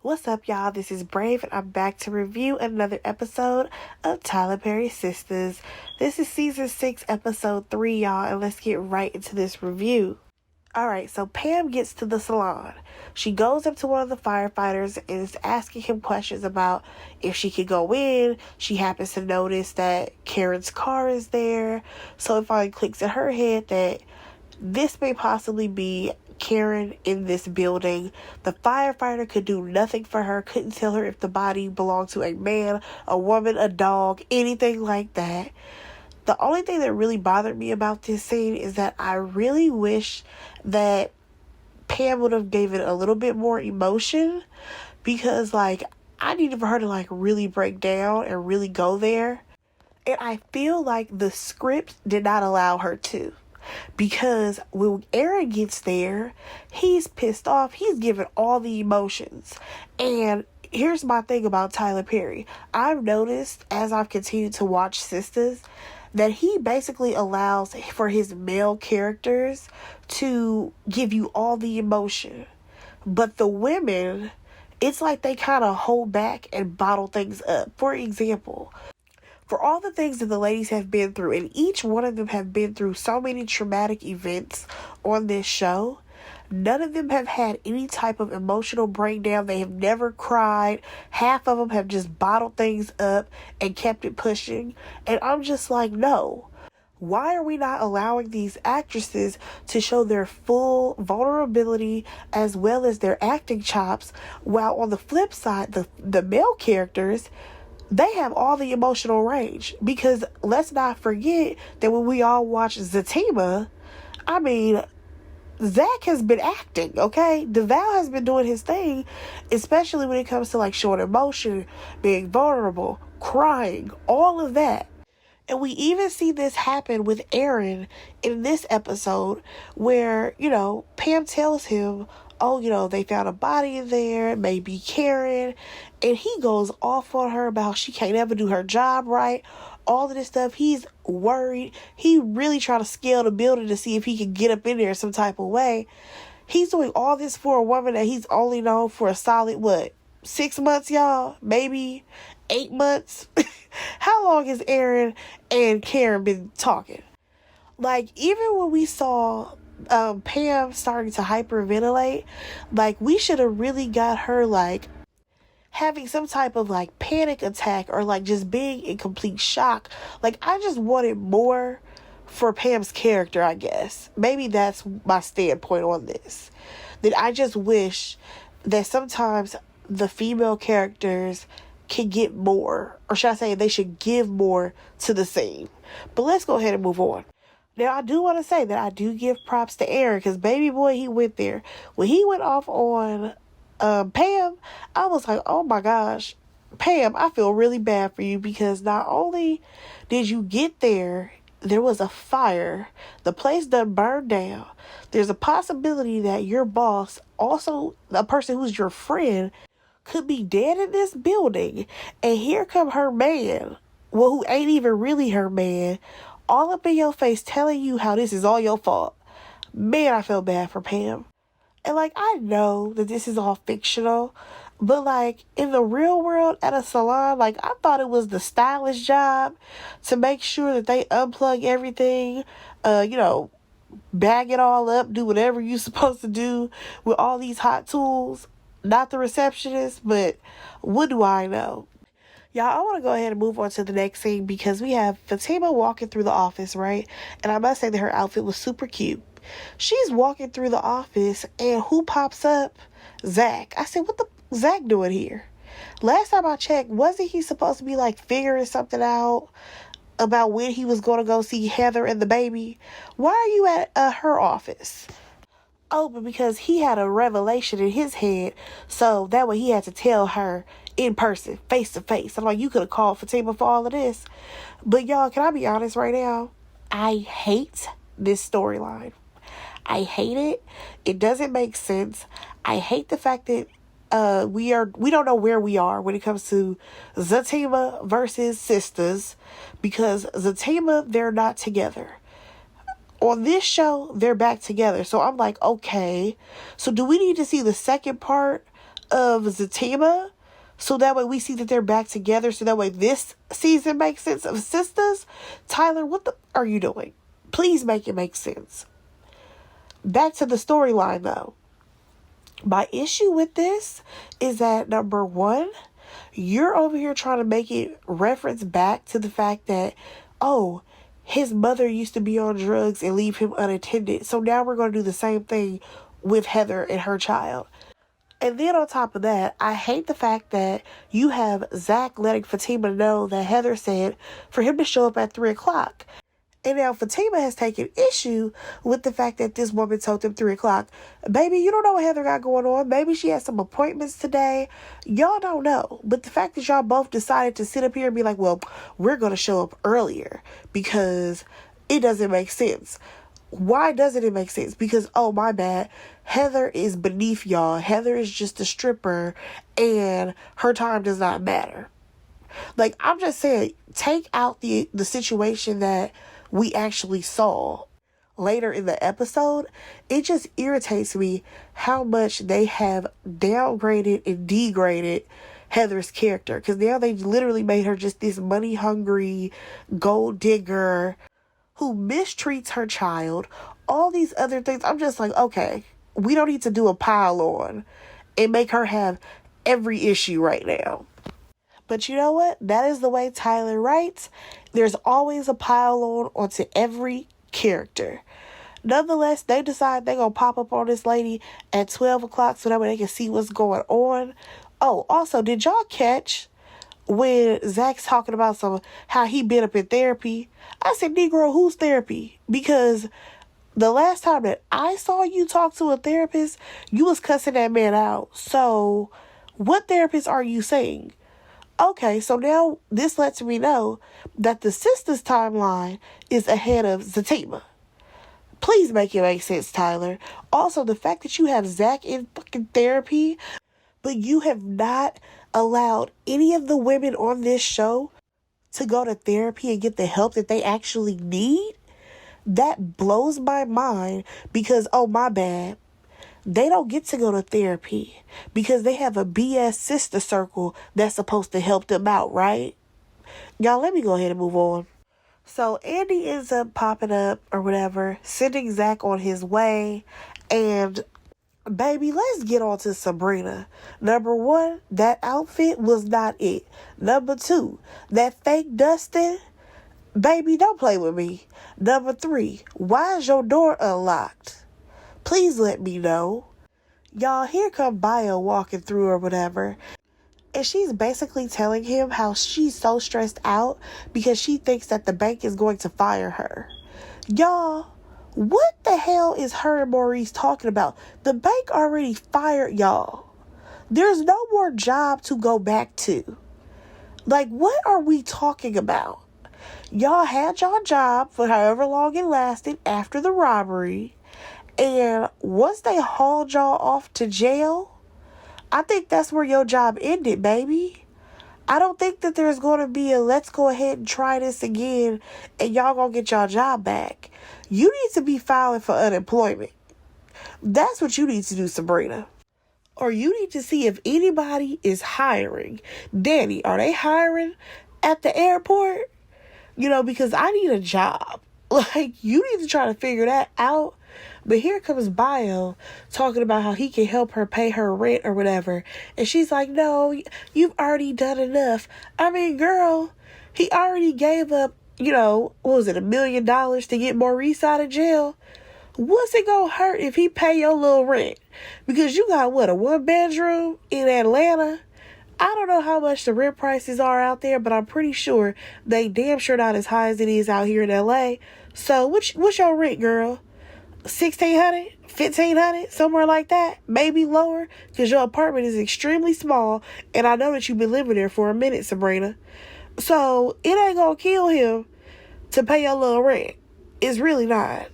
What's up, y'all? This is Brave, and I'm back to review another episode of Tyler Perry's Sistas. This is season 6, episode 3, y'all, and let's get right into this review. Alright, so Pam gets to the salon. She goes up to one of the firefighters and is asking him questions about if she could go in. She happens to notice that Karen's car is there, so it finally clicks in her head that this may possibly be Karen in this building. The firefighter could do nothing for her, couldn't tell her if the body belonged to a man, a woman, a dog, anything like that. The only thing that really bothered me about this scene is that I really wish that Pam would have given a little bit more emotion, because I needed for her to really break down and really go there. And I feel like the script did not allow her to. Because when Aaron gets there, he's pissed off. He's giving all the emotions. And here's my thing about Tyler Perry. I've noticed as I've continued to watch Sistas that he basically allows for his male characters to give you all the emotion. But the women, it's like they kind of hold back and bottle things up. For example, for all the things that the ladies have been through, and each one of them have been through so many traumatic events on this show, none of them have had any type of emotional breakdown. They have never cried. Half of them have just bottled things up and kept it pushing. And I'm just like, no. Why are we not allowing these actresses to show their full vulnerability as well as their acting chops, while on the flip side, the male characters, they have all the emotional range? Because let's not forget that when we all watch Zatima, Zach has been acting, okay? DeVal has been doing his thing, especially when it comes to showing emotion, being vulnerable, crying, all of that. And we even see this happen with Aaron in this episode where, Pam tells him, they found a body in there, maybe Karen, and he goes off on her about she can't ever do her job right, all of this stuff. He's worried. He really trying to scale the building to see if he can get up in there some type of way. He's doing all this for a woman that he's only known for a solid, 6 months, y'all? Maybe 8 months? How long has Aaron and Karen been talking? Even when we saw Pam starting to hyperventilate, we should have really got her having some type of panic attack, or just being in complete shock. I just wanted more for Pam's character, I guess. Maybe that's my standpoint on this. That I just wish that sometimes the female characters can get more, or should I say they should give more to the scene. But let's go ahead and move on. Now, I do want to say that I do give props to Aaron, because baby boy, he went there. When he went off on Pam, I was like, oh my gosh, Pam, I feel really bad for you, because not only did you get there, there was a fire. The place done burned down. There's a possibility that your boss, also a person who's your friend, could be dead in this building. And here come her man, who ain't even really her man, all up in your face telling you how this is all your fault. Man, I feel bad for Pam. And I know that this is all fictional, but in the real world at a salon, I thought it was the stylist job to make sure that they unplug everything, bag it all up, do whatever you're supposed to do with all these hot tools. Not the receptionist, but what do I know? Y'all, I want to go ahead and move on to the next scene, because we have Fatima walking through the office, right? And I must say that her outfit was super cute. She's walking through the office, and who pops up? Zach. I said, what the Zach doing here? Last time I checked, wasn't he supposed to be figuring something out about when he was going to go see Heather and the baby? Why are you at her office? Oh, but because he had a revelation in his head, so that way he had to tell her in person, face to face. I'm you could have called Fatima for all of this. But y'all, can I be honest right now? I hate this storyline. I hate it. It doesn't make sense. I hate the fact that we don't know where we are when it comes to Zatima versus Sistas, because Zatima, they're not together. On this show, they're back together. So I'm okay. So do we need to see the second part of Zatima, so that way we see that they're back together, so that way this season makes sense of Sistas. Tyler, what the are you doing? Please make it make sense. Back to the storyline, though. My issue with this is that, number one, you're over here trying to make it reference back to the fact that, oh, his mother used to be on drugs and leave him unattended. So now we're going to do the same thing with Heather and her child. And then on top of that, I hate the fact that you have Zach letting Fatima know that Heather said for him to show up at 3 o'clock. And now Fatima has taken issue with the fact that this woman told him 3 o'clock. Baby, you don't know what Heather got going on. Maybe she has some appointments today. Y'all don't know. But the fact that y'all both decided to sit up here and be like, well, we're going to show up earlier because it doesn't make sense. Why doesn't it make sense? Because, oh, my bad, Heather is beneath y'all. Heather is just a stripper and her time does not matter. Like, I'm just saying, take out the situation that we actually saw later in the episode. It just irritates me how much they have downgraded and degraded Heather's character. Because now they literally made her just this money-hungry gold digger who mistreats her child, all these other things. I'm just like, okay, we don't need to do a pile on and make her have every issue right now. But you know what? That is the way Tyler writes. There's always a pile on onto every character. Nonetheless, they decide they're going to pop up on this lady at 12 o'clock so that way they can see what's going on. Oh, also, did y'all catch when Zach's talking about how he been up in therapy? I said, Negro, who's therapy? Because the last time that I saw you talk to a therapist, you was cussing that man out. So, what therapist are you saying? Okay, so now this lets me know that the Sistas timeline is ahead of Zatima. Please make it make sense, Tyler. Also, the fact that you have Zach in fucking therapy, but you have not allowed any of the women on this show to go to therapy and get the help that they actually need, that blows my mind because, oh, my bad, they don't get to go to therapy because they have a BS sister circle that's supposed to help them out, right? Y'all, let me go ahead and move on. So Andy ends up popping up or whatever, sending Zach on his way, and baby, let's get on to Sabrina. Number one, that outfit was not it. Number two, that fake Dustin, baby, don't play with me. Number three, why is your door unlocked? Please let me know. Y'all, here come Bio walking through or whatever. And she's basically telling him how she's so stressed out because she thinks that the bank is going to fire her. Y'all, what the hell is her and Maurice talking about? The bank already fired y'all. There's no more job to go back to. Like, what are we talking about? Y'all had y'all job for however long it lasted after the robbery. And once they hauled y'all off to jail, I think that's where your job ended, baby. I don't think that there's going to be a let's go ahead and try this again and y'all going to get y'all job back. You need to be filing for unemployment. That's what you need to do, Sabrina. Or you need to see if anybody is hiring. Danny, are they hiring at the airport? You know, because I need a job. Like, you need to try to figure that out. But here comes Bio talking about how he can help her pay her rent or whatever. And she's like, no, you've already done enough. I mean, girl, he already gave up, what was it, $1 million to get Maurice out of jail? What's it gonna hurt if he pay your little rent? Because you got, what, a 1-bedroom in Atlanta? I don't know how much the rent prices are out there, but I'm pretty sure they damn sure not as high as it is out here in LA. So what's your rent, girl? $1,600, $1,500, somewhere like that, maybe lower, because your apartment is extremely small, and I know that you've been living there for a minute, Sabrina. So it ain't gonna kill him to pay your little rent. It's really not.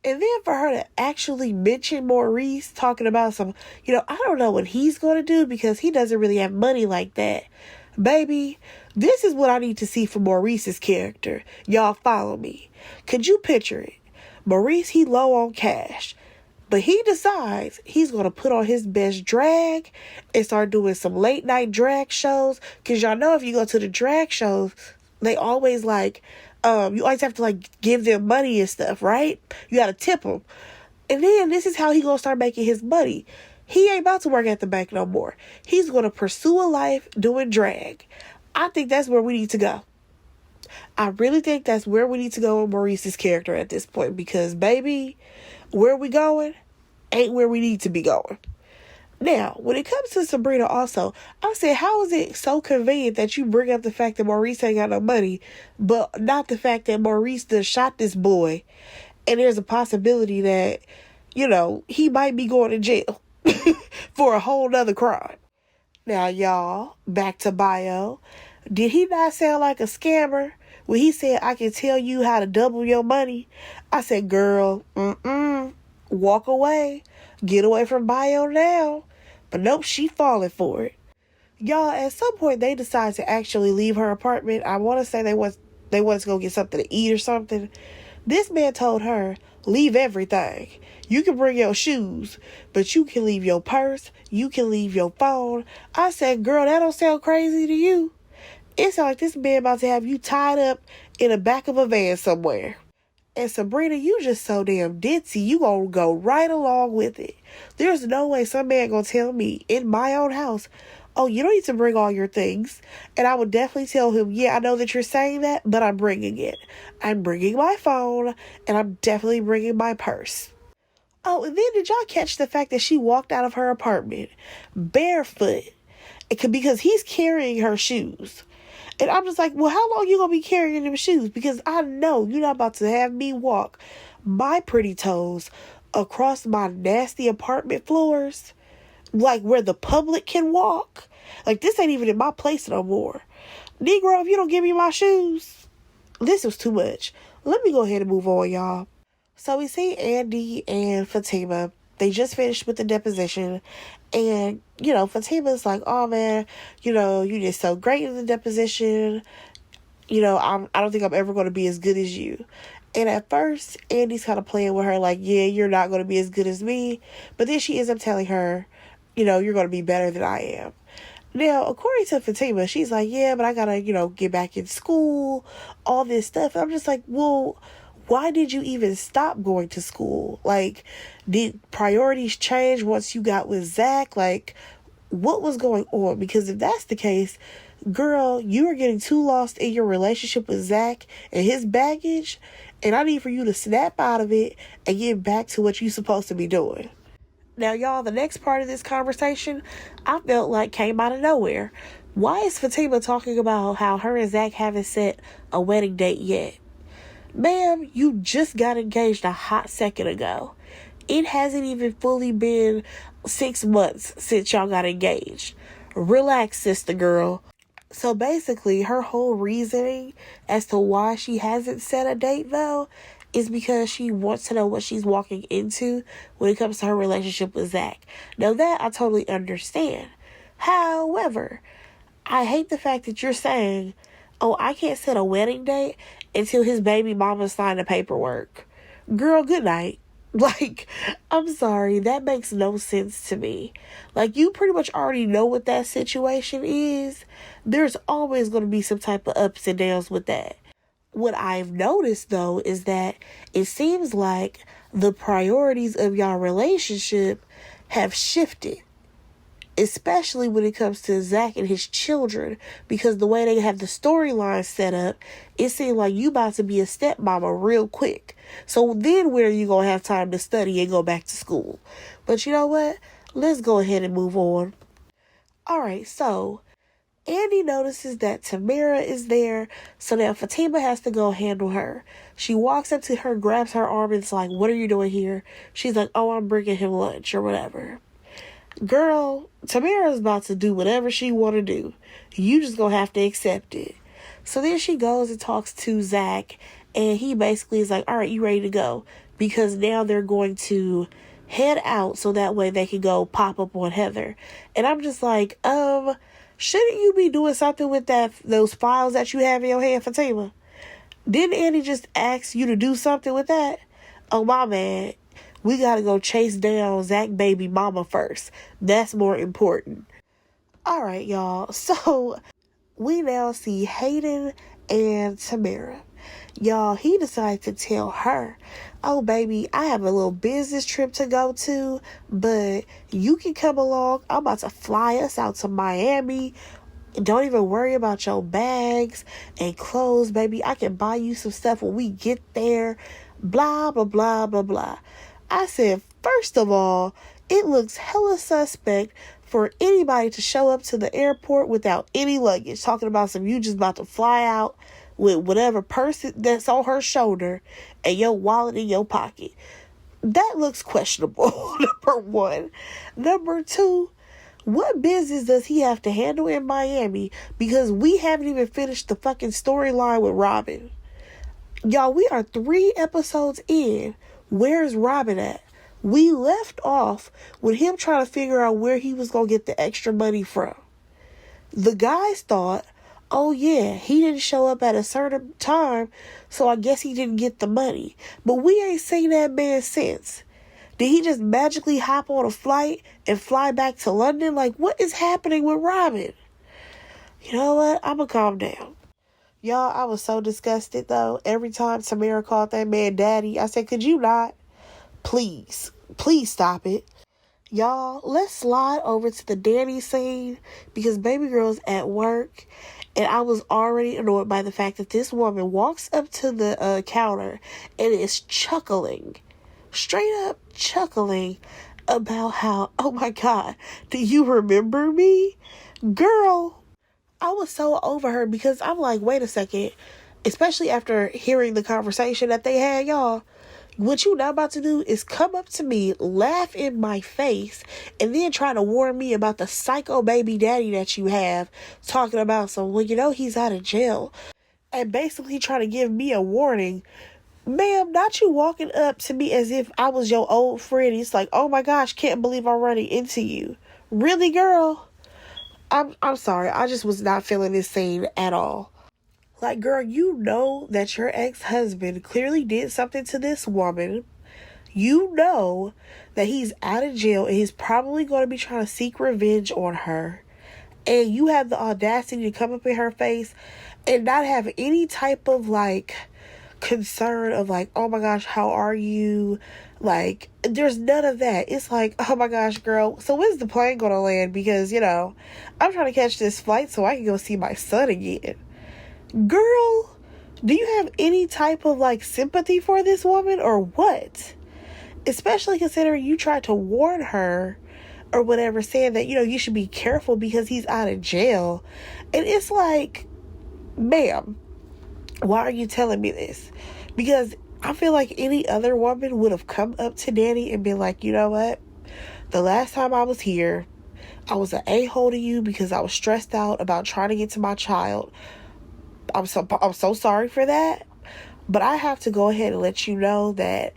And then for her to actually mention Maurice talking about some, I don't know what he's gonna do because he doesn't really have money like that. Baby, this is what I need to see for Maurice's character. Y'all follow me. Could you picture it? Maurice, he low on cash. But he decides he's going to put on his best drag and start doing some late night drag shows. Because y'all know if you go to the drag shows, they always like, you always have to like give them money and stuff, right? You got to tip them. And then this is how he going to start making his money. He ain't about to work at the bank no more. He's going to pursue a life doing drag. I think that's where we need to go. I really think that's where we need to go with Maurice's character at this point. Because, baby, where we going ain't where we need to be going. Now, when it comes to Sabrina also, I said, how is it so convenient that you bring up the fact that Maurice ain't got no money, but not the fact that Maurice done shot this boy, and there's a possibility that, he might be going to jail for a whole nother crime. Now, y'all, back to bio. Did he not sound like a scammer when he said, I can tell you how to double your money? I said, girl, walk away. Get away from bio now. But nope, she falling for it. Y'all, at some point, they decide to actually leave her apartment. I want to say they wanted to go get something to eat or something. This man told her, leave everything. You can bring your shoes, but you can leave your purse. You can leave your phone. I said, girl, that don't sound crazy to you. It sounds like this man about to have you tied up in the back of a van somewhere. And Sabrina, you just so damn ditzy. You gonna go right along with it. There's no way some man gonna tell me in my own house, oh, you don't need to bring all your things. And I would definitely tell him, yeah, I know that you're saying that, but I'm bringing it. I'm bringing my phone, and I'm definitely bringing my purse. Oh, and then did y'all catch the fact that she walked out of her apartment barefoot? Because he's carrying her shoes. And I'm just like, well, how long you going to be carrying them shoes? Because I know you're not about to have me walk my pretty toes across my nasty apartment floors, like where the public can walk. Like, this ain't even in my place no more. Negro, if you don't give me my shoes, this was too much. Let me go ahead and move on, y'all. So we see Andy and Fatima. They just finished with the deposition. And, Fatima's like, oh, man, you did so great in the deposition. I don't think I'm ever going to be as good as you. And at first, Andy's kind of playing with her like, yeah, you're not going to be as good as me. But then she ends up telling her, you're going to be better than I am. Now, according to Fatima, she's like, yeah, but I got to, get back in school, all this stuff. And I'm just like, well, why did you even stop going to school? Like, did priorities change once you got with Zach? Like, what was going on? Because if that's the case, girl, you are getting too lost in your relationship with Zach and his baggage. And I need for you to snap out of it and get back to what you're supposed to be doing. Now, y'all, the next part of this conversation, I felt like came out of nowhere. Why is Fatima talking about how her and Zach haven't set a wedding date yet? Ma'am, you just got engaged a hot second ago. It hasn't even fully been 6 months since y'all got engaged. Relax, sister girl. So basically, her whole reasoning as to why she hasn't set a date, though, is because she wants to know what she's walking into when it comes to her relationship with Zach. Now, that I totally understand. However, I hate the fact that you're saying, oh, I can't set a wedding date until his baby mama signed the paperwork. Girl, good night. Like, I'm sorry, that makes no sense to me. Like, you pretty much already know what that situation is. There's always going to be some type of ups and downs with that. What I've noticed, though, is that it seems like the priorities of y'all relationship have shifted. Especially when it comes to Zach and his children. Because the way they have the storyline set up, it seemed like you about to be a stepmama real quick. So then when are you going to have time to study and go back to school? But you know what? Let's go ahead and move on. Alright, so Andy notices that Tamara is there. So now Fatima has to go handle her. She walks up to her, grabs her arm, and is like, what are you doing here? She's like, oh, I'm bringing him lunch or whatever. Girl, Tamara's about to do whatever she want to do. You just gonna have to accept it. So then she goes and talks to Zach, and he basically is like, all right, you ready to go? Because now they're going to head out so that way they can go pop up on Heather. And I'm just like, shouldn't you be doing something with those files that you have in your hand, Fatima? Didn't Andy just ask you to do something with that? Oh, my man. We gotta go chase down Zach baby mama first. That's more important. Alright, y'all. So we now see Hayden and Tamara. Y'all, he decided to tell her, oh baby, I have a little business trip to go to, but you can come along. I'm about to fly us out to Miami. Don't even worry about your bags and clothes, baby. I can buy you some stuff when we get there. Blah, blah, blah, blah, blah. I said, first of all, it looks hella suspect for anybody to show up to the airport without any luggage. Talking about some you just about to fly out with whatever person that's on her shoulder and your wallet in your pocket. That looks questionable, number one. Number two, what business does he have to handle in Miami? Because we haven't even finished the fucking storyline with Robin. Y'all, we are 3 episodes in. Where's Robin at? We left off with him trying to figure out where he was going to get the extra money from. The guys thought, oh yeah, he didn't show up at a certain time, so I guess he didn't get the money. But we ain't seen that man since. Did he just magically hop on a flight and fly back to London? Like, what is happening with Robin? You know what? I'm going to calm down. Y'all, I was so disgusted, though. Every time Tamara called that man daddy, I said, could you not? Please stop it. Y'all, let's slide over to the Danny scene because baby girl's at work. And I was already annoyed by the fact that this woman walks up to the counter and is chuckling. Straight up chuckling about how, oh my God, do you remember me? Girl, I was so over her because I'm like, wait a second. Especially after hearing the conversation that they had, y'all. What you not about to do is come up to me, laugh in my face, and then try to warn me about the psycho baby daddy that you have, talking about some, well, you know, he's out of jail. And basically trying to give me a warning. Ma'am, not you walking up to me as if I was your old friend. It's like, oh my gosh, can't believe I'm running into you. Really, girl? I'm sorry. I just was not feeling this scene at all. Like, girl, you know that your ex-husband clearly did something to this woman. You know that he's out of jail and he's probably going to be trying to seek revenge on her. And you have the audacity to come up in her face and not have any type of, like, concern of like, oh my gosh, how are you? Like, there's none of that. It's like, oh my gosh, girl, so when's the plane gonna land? Because, you know, I'm trying to catch this flight so I can go see my son again. Girl, do you have any type of like sympathy for this woman or what? Especially considering you tried to warn her or whatever, saying that, you know, you should be careful because he's out of jail. And it's like, ma'am, why are you telling me this? Because I feel like any other woman would have come up to Danny and been like, you know what? The last time I was here, I was an a-hole to you because I was stressed out about trying to get to my child. I'm so sorry for that. But I have to go ahead and let you know that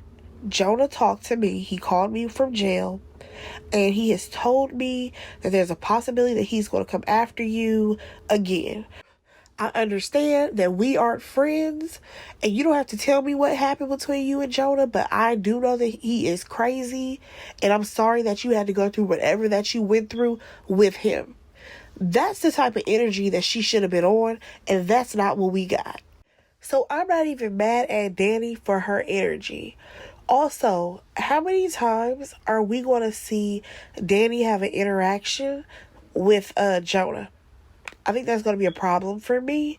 Jonah talked to me. He called me from jail. And he has told me that there's a possibility that he's going to come after you again. I understand that we aren't friends and you don't have to tell me what happened between you and Jonah, but I do know that he is crazy and I'm sorry that you had to go through whatever that you went through with him. That's the type of energy that she should have been on, and that's not what we got. So I'm not even mad at Danny for her energy. Also, how many times are we going to see Danny have an interaction with Jonah? I think that's going to be a problem for me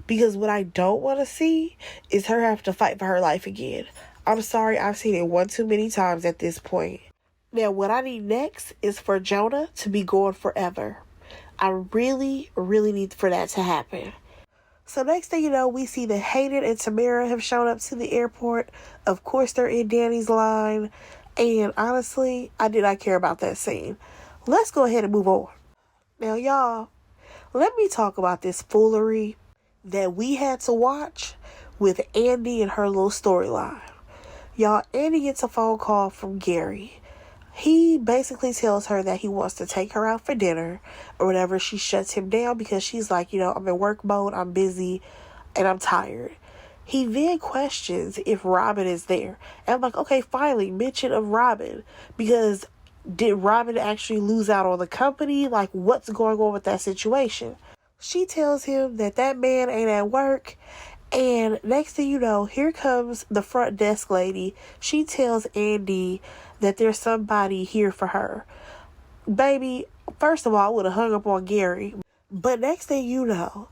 because what I don't want to see is her have to fight for her life again. I'm sorry, I've seen it one too many times at this point. Now, what I need next is for Jonah to be gone forever. I really, really need for that to happen. So next thing you know, we see that Hayden and Tamara have shown up to the airport. Of course, they're in Danny's line. And honestly, I did not care about that scene. Let's go ahead and move on. Now, y'all, let me talk about this foolery that we had to watch with Andy and her little storyline. Y'all, Andy gets a phone call from Gary. He basically tells her that he wants to take her out for dinner or whatever. She shuts him down because she's like, you know, I'm in work mode, I'm busy, and I'm tired. He then questions if Robin is there. And I'm like, okay, finally, mention of Robin. Because did Robin actually lose out on the company? Like, what's going on with that situation? She tells him that that man ain't at work. And next thing you know, here comes the front desk lady. She tells Andy that there's somebody here for her. Baby, first of all, I would have hung up on Gary. But next thing you know,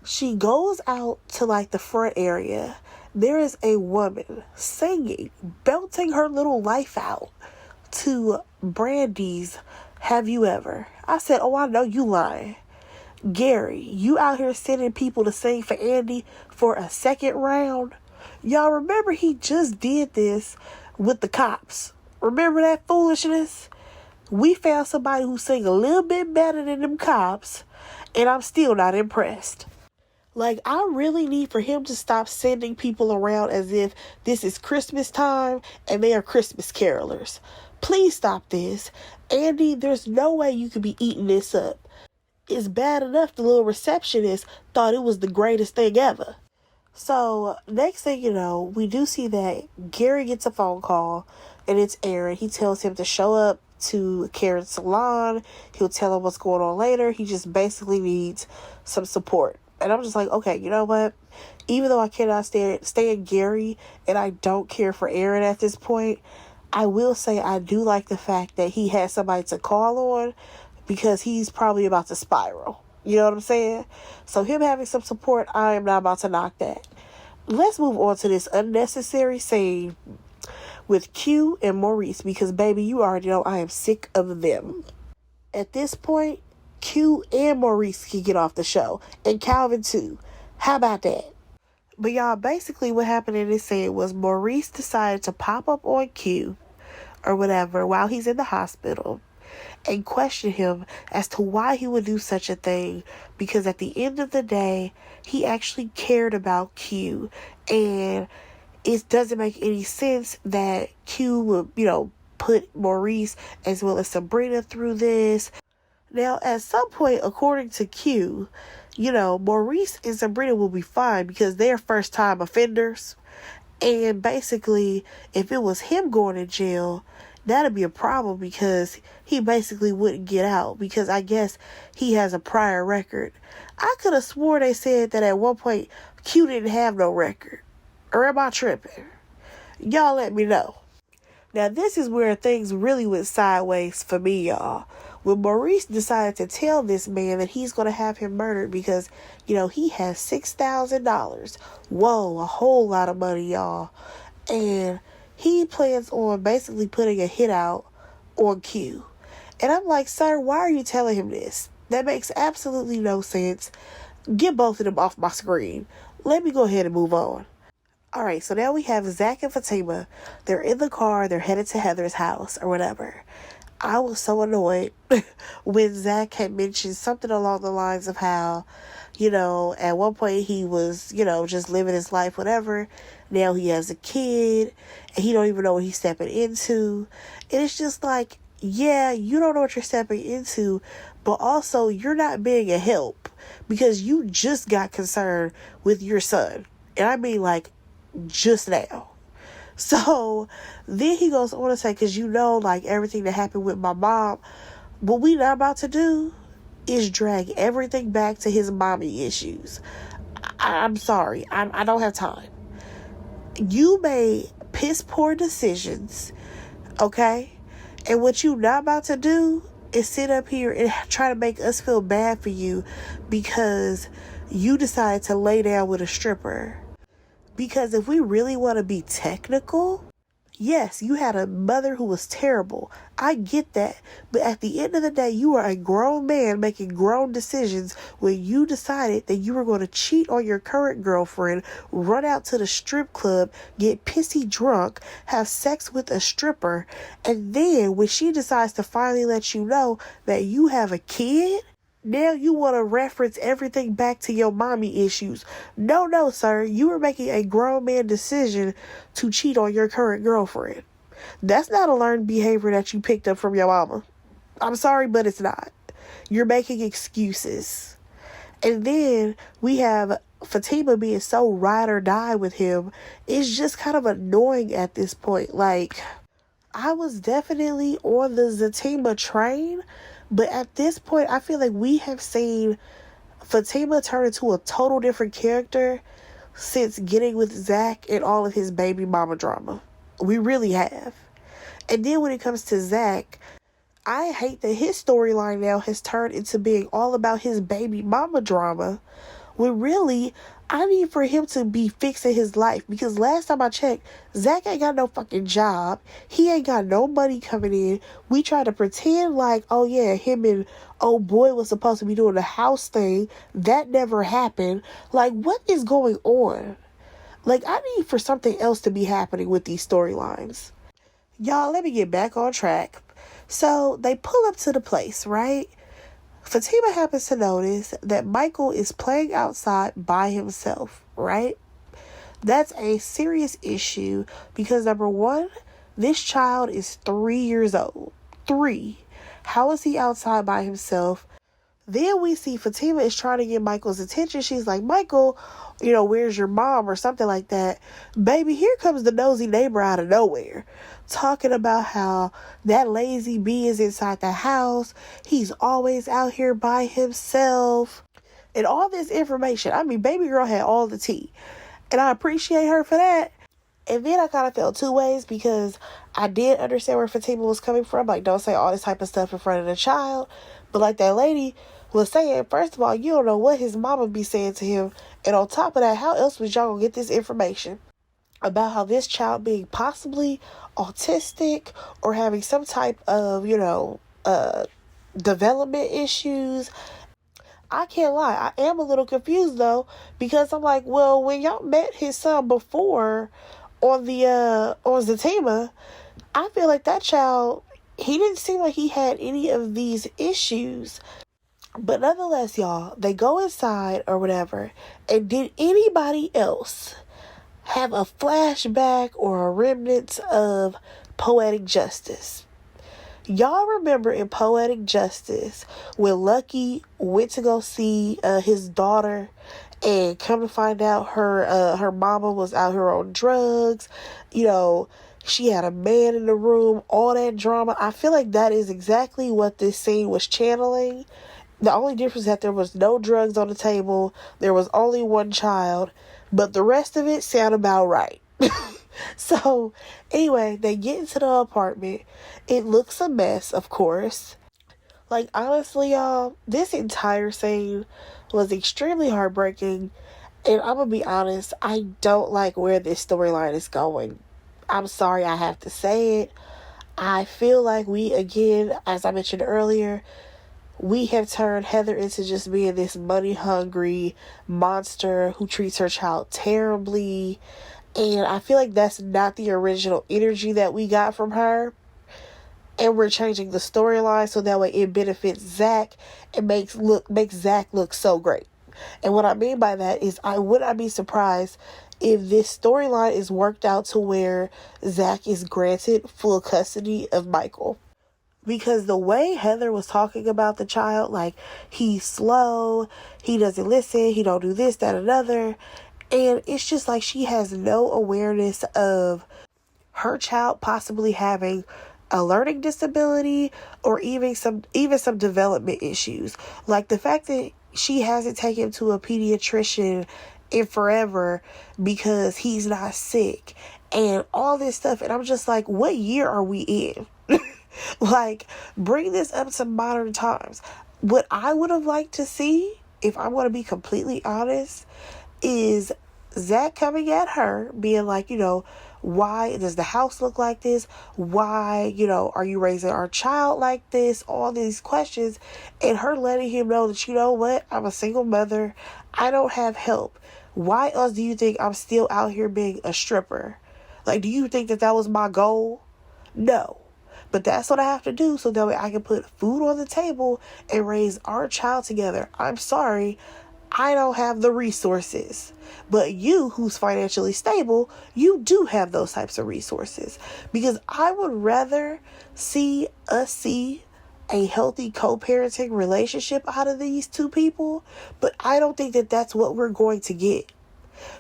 she goes out to like the front area. There is a woman singing, belting her little life out to Brandy's Have You Ever. I said, oh, I know you lying. Gary, you out here sending people to sing for Andy for a second round? Y'all remember he just did this with the cops. Remember that foolishness? We found somebody who sing a little bit better than them cops, and I'm still not impressed. Like, I really need for him to stop sending people around as if this is Christmas time and they are Christmas carolers. Please stop this. Andy, there's no way you could be eating this up. It's bad enough the little receptionist thought it was the greatest thing ever. So, next thing you know, we do see that Gary gets a phone call, and it's Aaron. He tells him to show up to Karen's salon. He'll tell him what's going on later. He just basically needs some support. And I'm just like, okay, you know what? Even though I cannot stand Gary, and I don't care for Aaron at this point, I will say I do like the fact that he has somebody to call on, because he's probably about to spiral. You know what I'm saying? So him having some support, I am not about to knock that. Let's move on to this unnecessary scene with Q and Maurice, because baby, you already know I am sick of them. At this point, Q and Maurice can get off the show, and Calvin too. How about that? But y'all, basically what happened in this scene was Maurice decided to pop up on Q or whatever while he's in the hospital and question him as to why he would do such a thing, because at the end of the day, he actually cared about Q, and it doesn't make any sense that Q would, put Maurice as well as Sabrina through this. Now, at some point, according to Q, Maurice and Sabrina will be fine because they're first-time offenders, and basically, if it was him going to jail, that'd be a problem because he basically wouldn't get out, because I guess he has a prior record. I could have swore they said that at one point Q didn't have no record. Or am I tripping? Y'all let me know. Now this is where things really went sideways for me, y'all. When Maurice decided to tell this man that he's going to have him murdered because, he has $6,000. Whoa, a whole lot of money, y'all. And he plans on basically putting a hit out on Q. And I'm like, sir, why are you telling him this? That makes absolutely no sense. Get both of them off my screen. Let me go ahead and move on. Alright, so now we have Zach and Fatima. They're in the car. They're headed to Heather's house or whatever. I was so annoyed when Zach had mentioned something along the lines of how, at one point he was, just living his life, whatever. Now he has a kid and he don't even know what he's stepping into. And it's just like, yeah, you don't know what you're stepping into, but also you're not being a help because you just got concerned with your son. And I mean like just now. So then he goes on to say, because everything that happened with my mom, what we not about to do is drag everything back to his mommy issues. I'm sorry. I don't have time. You made piss poor decisions, okay? And what you not about to do is sit up here and try to make us feel bad for you because you decided to lay down with a stripper. Because if we really want to be technical, yes, you had a mother who was terrible. I get that. But at the end of the day, you are a grown man making grown decisions when you decided that you were going to cheat on your current girlfriend, run out to the strip club, get pissy drunk, have sex with a stripper, and then when she decides to finally let you know that you have a kid, now you want to reference everything back to your mommy issues. No, sir. You were making a grown man decision to cheat on your current girlfriend. That's not a learned behavior that you picked up from your mama. I'm sorry, but it's not. You're making excuses. And then we have Fatima being so ride or die with him is just kind of annoying at this point. Like, I was definitely on the Fatima train, but at this point, I feel like we have seen Fatima turn into a total different character since getting with Zach and all of his baby mama drama. We really have. And then when it comes to Zach, I hate that his storyline now has turned into being all about his baby mama drama, when really, I need for him to be fixing his life. Because last time I checked, Zach ain't got no fucking job. He ain't got no money coming in. We try to pretend like, oh yeah, him and old boy was supposed to be doing the house thing. That never happened. Like, what is going on? Like, I need for something else to be happening with these storylines. Y'all, let me get back on track. So, they pull up to the place, right? Fatima happens to notice that Michael is playing outside by himself, right? That's a serious issue because, number one, this child is 3 years old. 3. How is he outside by himself? Then we see Fatima is trying to get Michael's attention. She's like, Michael, where's your mom or something like that. Baby, here comes the nosy neighbor out of nowhere, talking about how that lazy bee is inside the house. He's always out here by himself. And all this information. I mean, baby girl had all the tea. And I appreciate her for that. And then I kind of felt two ways because I did understand where Fatima was coming from. Like, don't say all this type of stuff in front of the child. But like that lady was saying, first of all, you don't know what his mama be saying to him. And on top of that, how else was y'all gonna get this information about how this child being possibly autistic or having some type of, development issues? I can't lie. I am a little confused though, because I'm like, well, when y'all met his son before on Zatima, I feel like that child, he didn't seem like he had any of these issues. But nonetheless, y'all, they go inside or whatever. And did anybody else have a flashback or a remnant of Poetic Justice? Y'all remember in Poetic Justice when Lucky went to go see his daughter, and come to find out her mama was out here on drugs. She had a man in the room, all that drama. I feel like that is exactly what this scene was channeling. The only difference is that there was no drugs on the table. There was only one child. But the rest of it sounded about right. So, anyway, they get into the apartment. It looks a mess, of course. Like, honestly, y'all, this entire scene was extremely heartbreaking. And I'm going to be honest, I don't like where this storyline is going. I'm sorry I have to say it. I feel like we, again, as I mentioned earlier, we have turned Heather into just being this money-hungry monster who treats her child terribly. And I feel like that's not the original energy that we got from her. And we're changing the storyline so that way it benefits Zach and makes Zach look so great. And what I mean by that is I would not be surprised if this storyline is worked out to where Zach is granted full custody of Michael. Because the way Heather was talking about the child, like, he's slow, he doesn't listen, he don't do this, that, another. And it's just like she has no awareness of her child possibly having a learning disability or even some development issues. Like the fact that she hasn't taken him to a pediatrician in forever because he's not sick and all this stuff. And I'm just like, what year are we in? Like, bring this up to modern times. What I would have liked to see, if I'm going to be completely honest, is Zach coming at her, being like, why does the house look like this? Why, are you raising our child like this? All these questions. And her letting him know that, what? I'm a single mother. I don't have help. Why else do you think I'm still out here being a stripper? Like, do you think that was my goal? No. But that's what I have to do so that way I can put food on the table and raise our child together. I'm sorry, I don't have the resources. But you, who's financially stable, you do have those types of resources. Because I would rather see a healthy co-parenting relationship out of these two people, but I don't think that that's what we're going to get.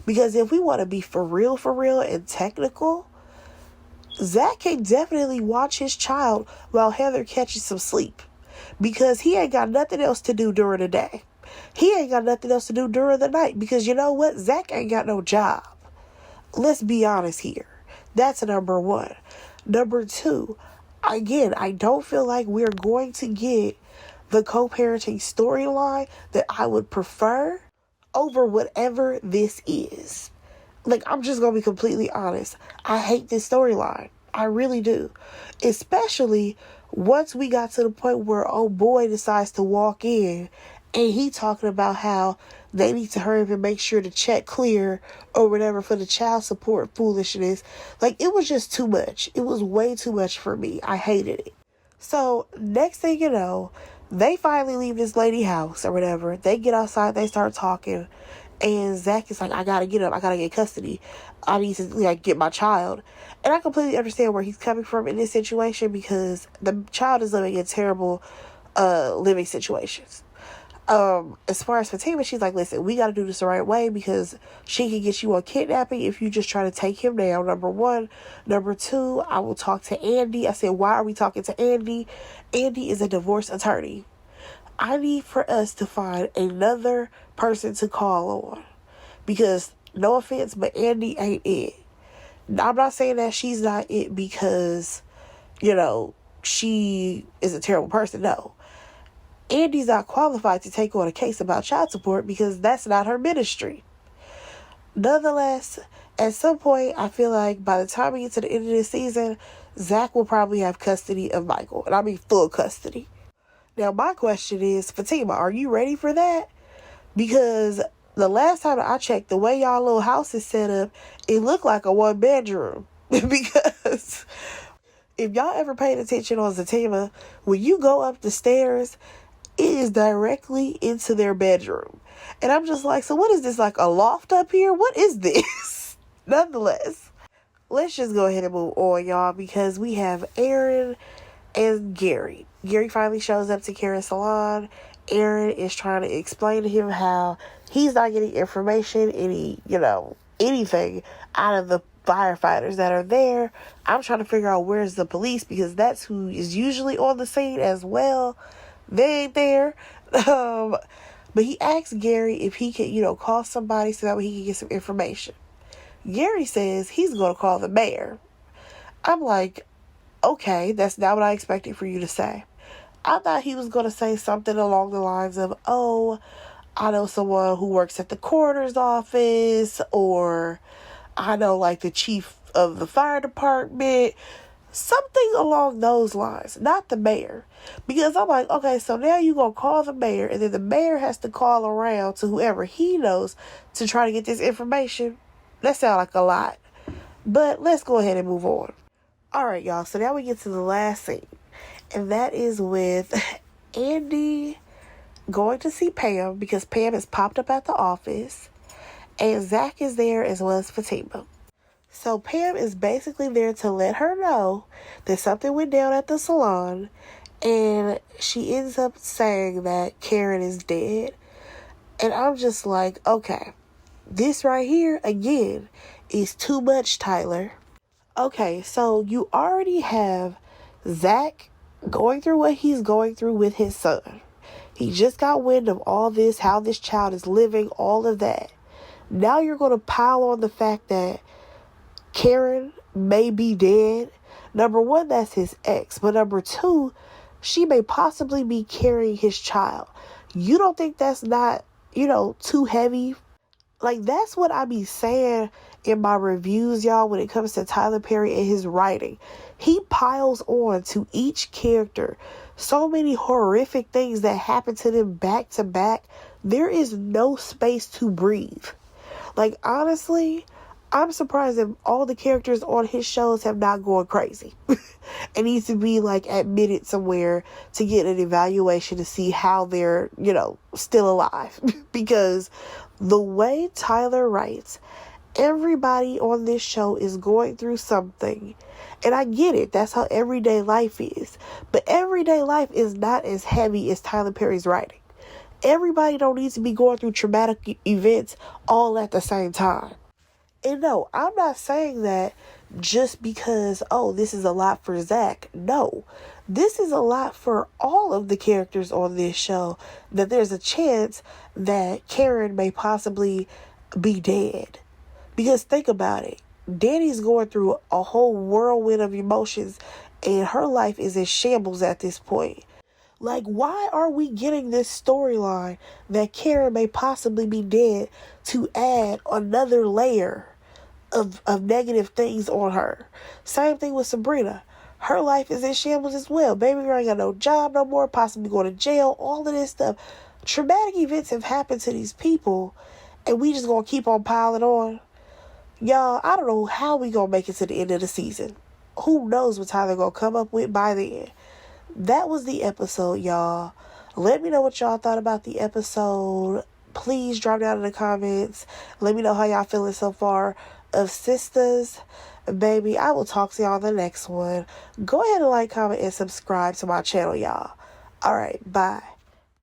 Because if we want to be for real and technical, Zach can definitely watch his child while Heather catches some sleep. Because he ain't got nothing else to do during the day. He ain't got nothing else to do during the night. Because you know what? Zach ain't got no job. Let's be honest here. That's number one. Number two, again, I don't feel like we're going to get the co-parenting storyline that I would prefer over whatever this is. Like, I'm just going to be completely honest. I hate this storyline. I really do. Especially once we got to the point where old boy decides to walk in and he talking about how they need to hurry up and make sure the check clear or whatever for the child support foolishness. Like, it was just too much. It was way too much for me. I hated it. So, next thing you know, they finally leave this lady house or whatever. They get outside, they start talking. And Zach is like, I gotta get up. I gotta get custody. I need to get my child. And I completely understand where he's coming from in this situation because the child is living in terrible living situations. As far as Fatima, she's like, listen, we gotta do this the right way because she can get you on kidnapping if you just try to take him down, number one. Number two, I will talk to Andy. I said, why are we talking to Andy? Andy is a divorce attorney. I need for us to find another person to call on. Because, no offense, but Andy ain't it. I'm not saying that she's not it because, she is a terrible person. No. Andy's not qualified to take on a case about child support because that's not her ministry. Nonetheless, at some point, I feel like by the time we get to the end of this season, Zach will probably have custody of Michael. And I mean full custody. Now, my question is, Fatima, are you ready for that? Because the last time I checked, the way y'all little house is set up, it looked like a one-bedroom. Because if y'all ever paid attention on Fatima, when you go up the stairs, it is directly into their bedroom. And I'm just like, so what is this, like a loft up here? What is this? Nonetheless, let's just go ahead and move on, y'all, because we have Aaron and Gary. Gary finally shows up to Karen's salon. Aaron is trying to explain to him how he's not getting information, anything out of the firefighters that are there. I'm trying to figure out where's the police because that's who is usually on the scene as well. They ain't there. But he asks Gary if he can, call somebody so that way he can get some information. Gary says he's going to call the mayor. I'm like, okay, that's not what I expected for you to say. I thought he was going to say something along the lines of, oh, I know someone who works at the coroner's office, or I know like the chief of the fire department, something along those lines, not the mayor. Because I'm like, okay, so now you're going to call the mayor, and then the mayor has to call around to whoever he knows to try to get this information. That sounds like a lot. But let's go ahead and move on. All right, y'all. So now we get to the last scene. And that is with Andy going to see Pam because Pam has popped up at the office. And Zach is there as well as Fatima. So Pam is basically there to let her know that something went down at the salon. And she ends up saying that Karen is dead. And I'm just like, okay, this right here, again, is too much, Tyler. Okay, so you already have Zach going through what he's going through with his son. He just got wind of all this, how this child is living, all of that. Now you're going to pile on the fact that Karen may be dead. Number one, that's his ex. But number two, she may possibly be carrying his child. You don't think that's not, too heavy? Like, that's what I be saying in my reviews, y'all, when it comes to Tyler Perry and his writing. He piles on to each character so many horrific things that happen to them back to back. There is no space to breathe. Like, honestly, I'm surprised that all the characters on his shows have not gone crazy. It needs to be, admitted somewhere to get an evaluation to see how they're, still alive. Because the way Tyler writes Everybody on this show is going through something. And I get it. That's how everyday life is. But everyday life is not as heavy as Tyler Perry's writing. Everybody don't need to be going through traumatic events all at the same time. And no, I'm not saying that just because, oh, this is a lot for Zach. No, this is a lot for all of the characters on this show, that there's a chance that Karen may possibly be dead. Because think about it. Danny's going through a whole whirlwind of emotions, and her life is in shambles at this point. Like, why are we getting this storyline that Karen may possibly be dead to add another layer of negative things on her? Same thing with Sabrina. Her life is in shambles as well. Baby girl ain't got no job no more, possibly going to jail, all of this stuff. Traumatic events have happened to these people, and we just gonna keep on piling on. Y'all, I don't know how we gonna make it to the end of the season. Who knows what Tyler gonna come up with by then. That was the episode, y'all. Let me know what y'all thought about the episode. Please drop down in the comments. Let me know how y'all feeling so far of Sistas. Baby, I will talk to y'all on the next one. Go ahead and like, comment, and subscribe to my channel, y'all. Alright, bye.